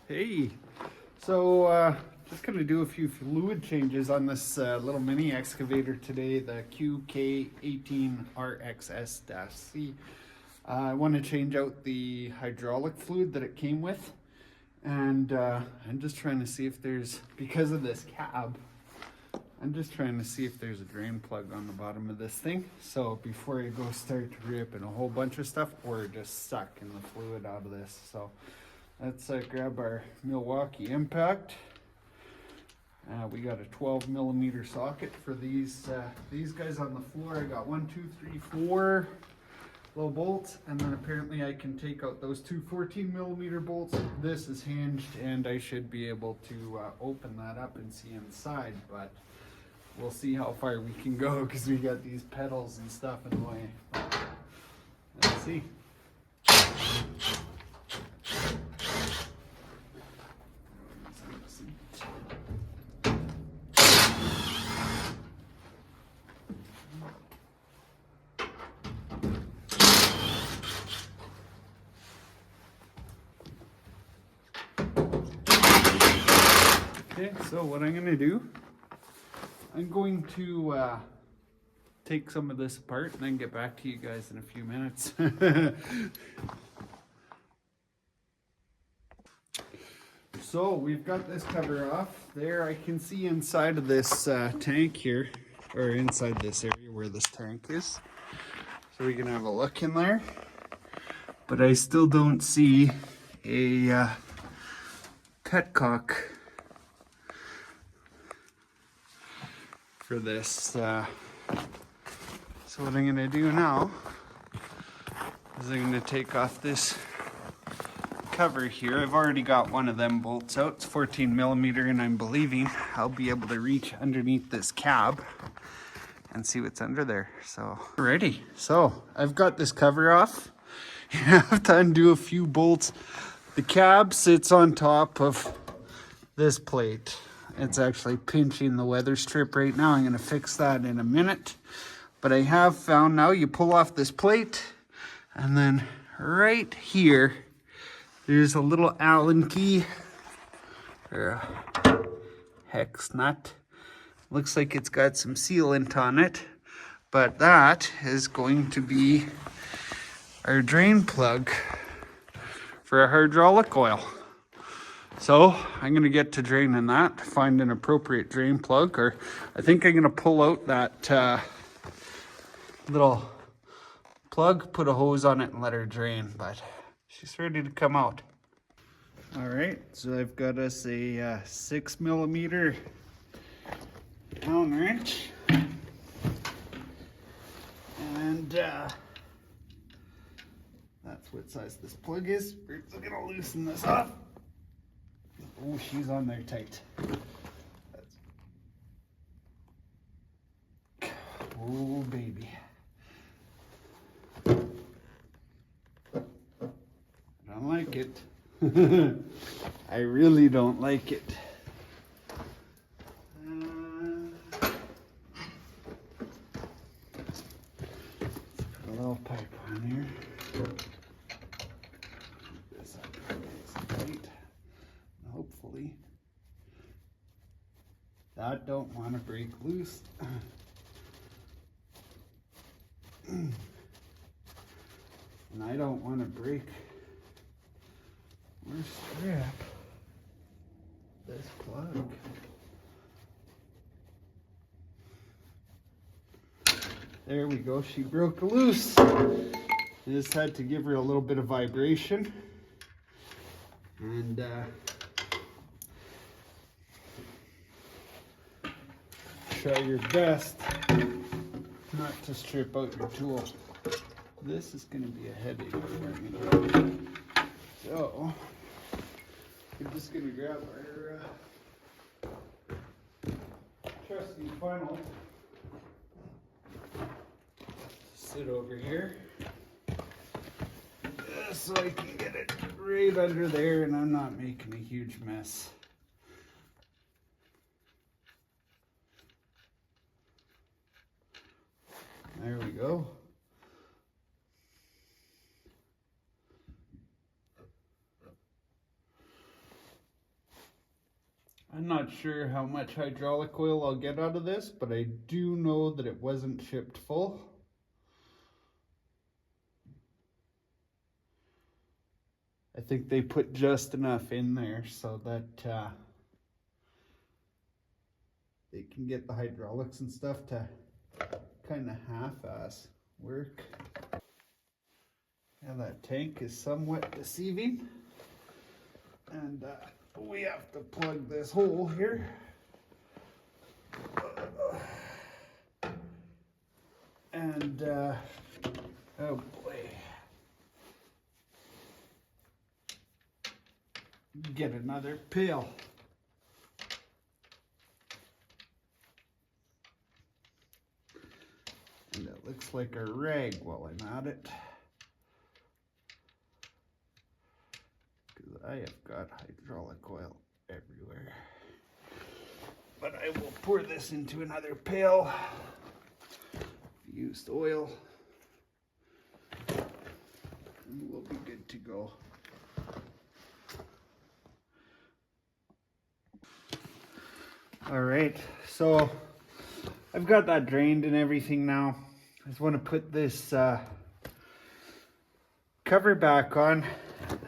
Hey, so just gonna do a few fluid changes on this little mini excavator today, the QK18RXS-C. I want to change out the hydraulic fluid that it came with, and I'm just trying to see if there's, because of this cab, I'm just trying to see if there's a drain plug on the bottom of this thing. So before I go start ripping a whole bunch of stuff or just sucking the fluid out of this. So let's grab our Milwaukee Impact. We got a 12 millimeter socket for these guys on the floor. I got 1, 2, 3, 4 little bolts, and then apparently I can take out those two 14 millimeter bolts. This is hinged, and I should be able to open that up and see inside, but we'll see how far we can go because we got these pedals and stuff in the way. Let's see. Okay, so what I'm going to do, I'm going to take some of this apart and then get back to you guys in a few minutes. So we've got this cover off. There I can see inside of this tank here, or inside this area where this tank is. So we can have a look in there. But I still don't see a petcock for this. So what I'm gonna do now is I'm gonna take off this cover here. I've already got one of them bolts out. It's 14 millimeter, and I'm believing I'll be able to reach underneath this cab and see what's under there. So alrighty, so I've got this cover off. You have to undo a few bolts. The cab sits on top of this plate. It's actually pinching the weather strip right now. I'm going to fix that in a minute. But I have found now you pull off this plate, and then right here there's a little Allen key or a hex nut. Looks like it's got some sealant on it, but that is going to be our drain plug for a hydraulic oil. So I'm going to get to draining that, find an appropriate drain plug, or I think I'm going to pull out that little plug, put a hose on it and let her drain, but she's ready to come out. All right, so I've got us a 6 millimeter Allen wrench, and that's what size this plug is. We're gonna loosen this off. Oh, she's on there tight. Oh, baby. I don't like it. I really don't like it. Let's put a little pipe on here. This up nice and tight. Hopefully that don't want to break loose. And I don't want to break or strap this plug. There we go, she broke loose. Just had to give her a little bit of vibration, and try your best not to strip out your tool. This is going to be a headache for me. So I'm just going to grab our trusty funnel, sit over here so I can get it right under there and I'm not making a huge mess. There we go. I'm not sure how much hydraulic oil I'll get out of this, but I do know that it wasn't shipped full. I think they put just enough in there so that they can get the hydraulics and stuff to kind of half-ass work. And that tank is somewhat deceiving. And we have to plug this hole here. And oh boy. Get another pail. And it looks like a rag while I'm at it. Because I have got hydraulic oil everywhere. But I will pour this into another pail. Used oil. And we'll be good to go. All right, so I've got that drained and everything now. I just want to put this cover back on,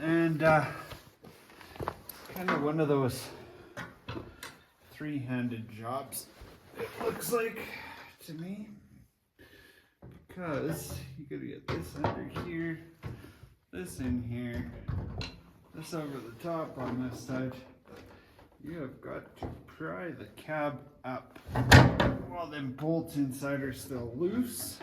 and kind of one of those three-handed jobs, it looks like to me, because you gotta get this under here, this in here, this over the top on this side. You have got to pry the cab up while them bolts inside are still loose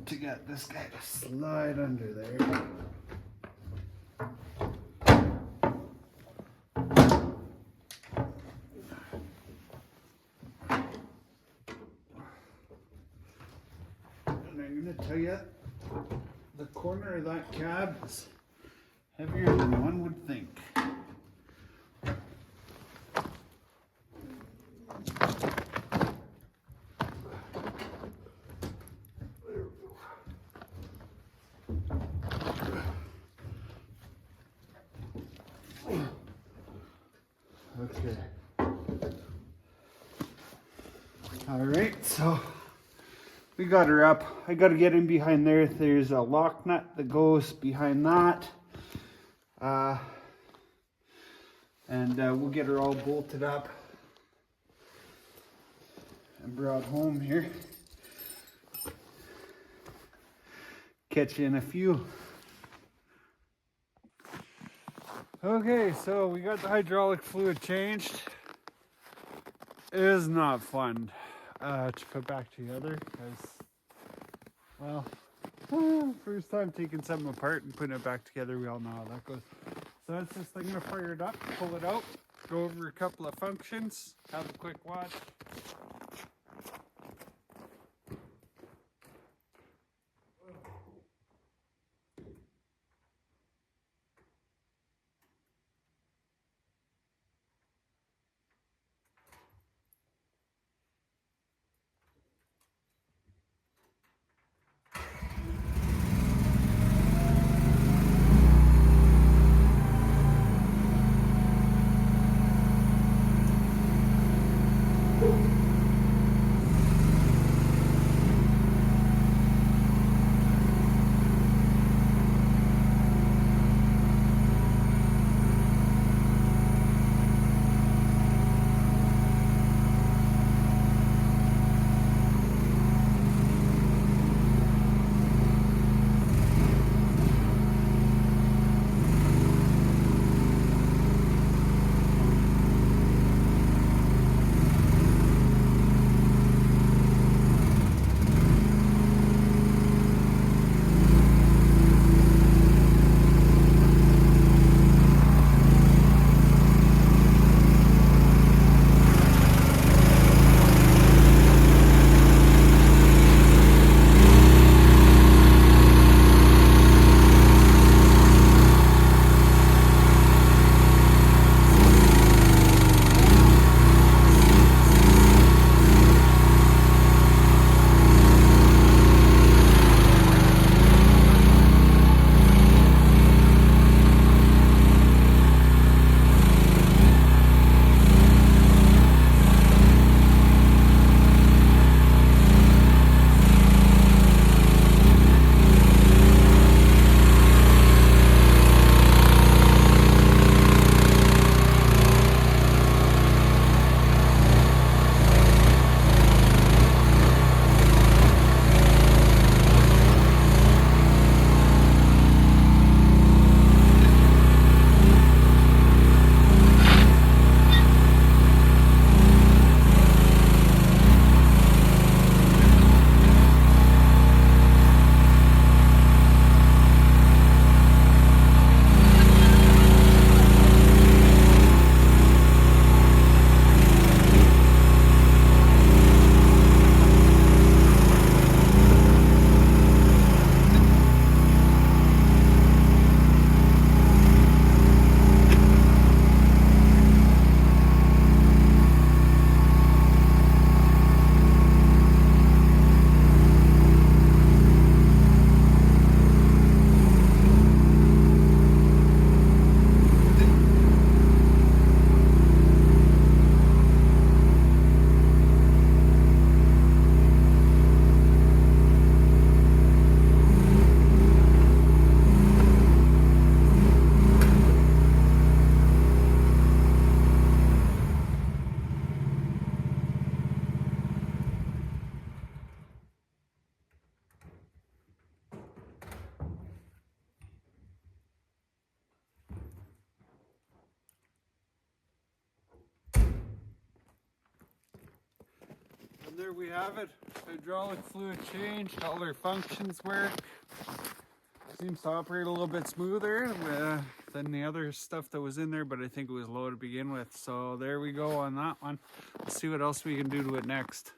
to get this guy to slide under there. And I'm going to tell you, the corner of that cab is heavier than one would think. Okay. All right, so we got her up. I got to get in behind there. There's a lock nut that goes behind that. And we'll get her all bolted up and brought home here. Catch you in a few. Okay, so we got the hydraulic fluid changed. It is not fun to put back together because, well, first time taking something apart and putting it back together, we all know how that goes. So that's this thing, I'm gonna fire it up, pull it out, go over a couple of functions, have a quick watch. there we have it. Hydraulic fluid changed, all their functions work. Seems to operate a little bit smoother than the other stuff that was in there, but I think it was low to begin with. So there we go on that one. Let's see what else we can do to it next.